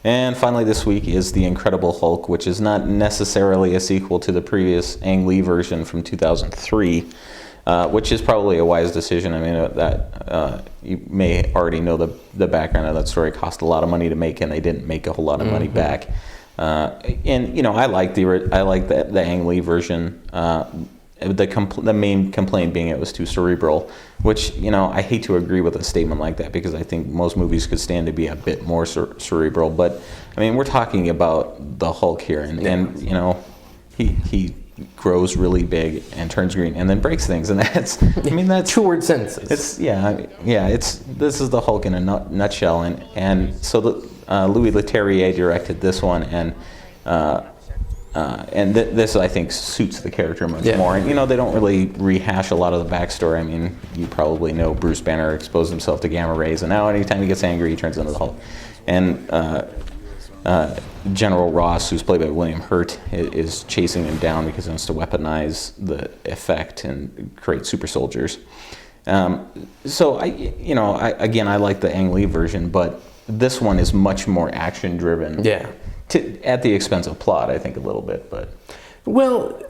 And finally this week is The Incredible Hulk, which is not necessarily a sequel to the previous Ang Lee version from 2003, which is probably a wise decision. I mean, that you may already know the background of that story. It cost a lot of money to make, and they didn't make a whole lot of money back. And I like the Ang Lee version. The main complaint being it was too cerebral, which I hate to agree with a statement like that, because I think most movies could stand to be a bit more cerebral. But I mean, we're talking about the Hulk here, and he grows really big and turns green and then breaks things, and that's 2-word sentences. This is the Hulk in a nutshell, and so Louis Leterrier directed this one, and this I think suits the character much more. And they don't really rehash a lot of the backstory. I mean, you probably know Bruce Banner exposed himself to gamma rays, and now anytime he gets angry, he turns into the Hulk. And General Ross, who's played by William Hurt, is chasing him down because he wants to weaponize the effect and create super soldiers. So I like the Ang Lee version, but this one is much more action driven. Yeah. At the expense of plot, I think a little bit, but. Well,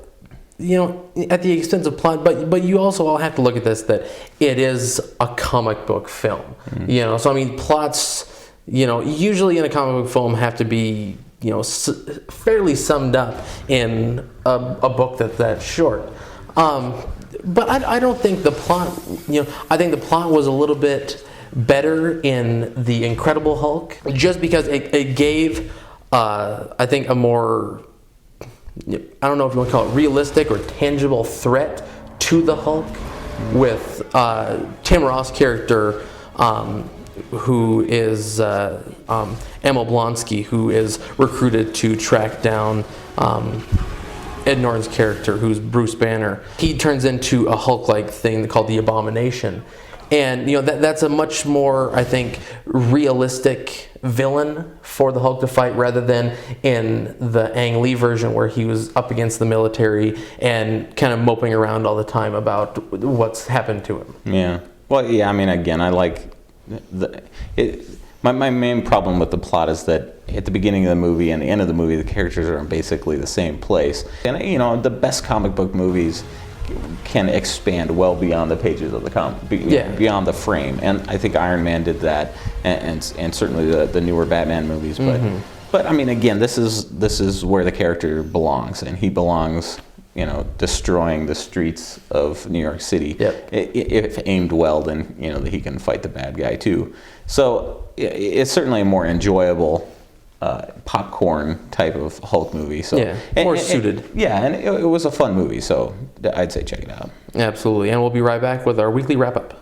at the expense of plot, but you also all have to look at this, that it is a comic book film. Mm-hmm. So I mean, plots, usually in a comic book film have to be, fairly summed up in a book that's short. But I don't think the plot, I think the plot was a little bit better in The Incredible Hulk, just because it gave, I think, a more, I don't know if you want to call it realistic or tangible threat to the Hulk, with Tim Roth's character, who is Emil Blonsky, who is recruited to track down Ed Norton's character, who's Bruce Banner. He turns into a Hulk-like thing called the Abomination. And that's a much more, I think, realistic villain for the Hulk to fight, rather than in the Ang Lee version where he was up against the military and kind of moping around all the time about what's happened to him. Yeah. Well, yeah. I mean, again, I like my main problem with the plot is that at the beginning of the movie and the end of the movie, the characters are in basically the same place. And the best comic book movies can expand well beyond the pages of the comic, beyond the frame, and I think Iron Man did that, and certainly the newer Batman movies. But I mean, again, this is where the character belongs, and he belongs, destroying the streets of New York City. Yep. If aimed well, then he can fight the bad guy too. So it's certainly a more enjoyable popcorn type of Hulk movie. So more suited. And it was a fun movie, so I'd say check it out. Absolutely. And we'll be right back with our weekly wrap-up.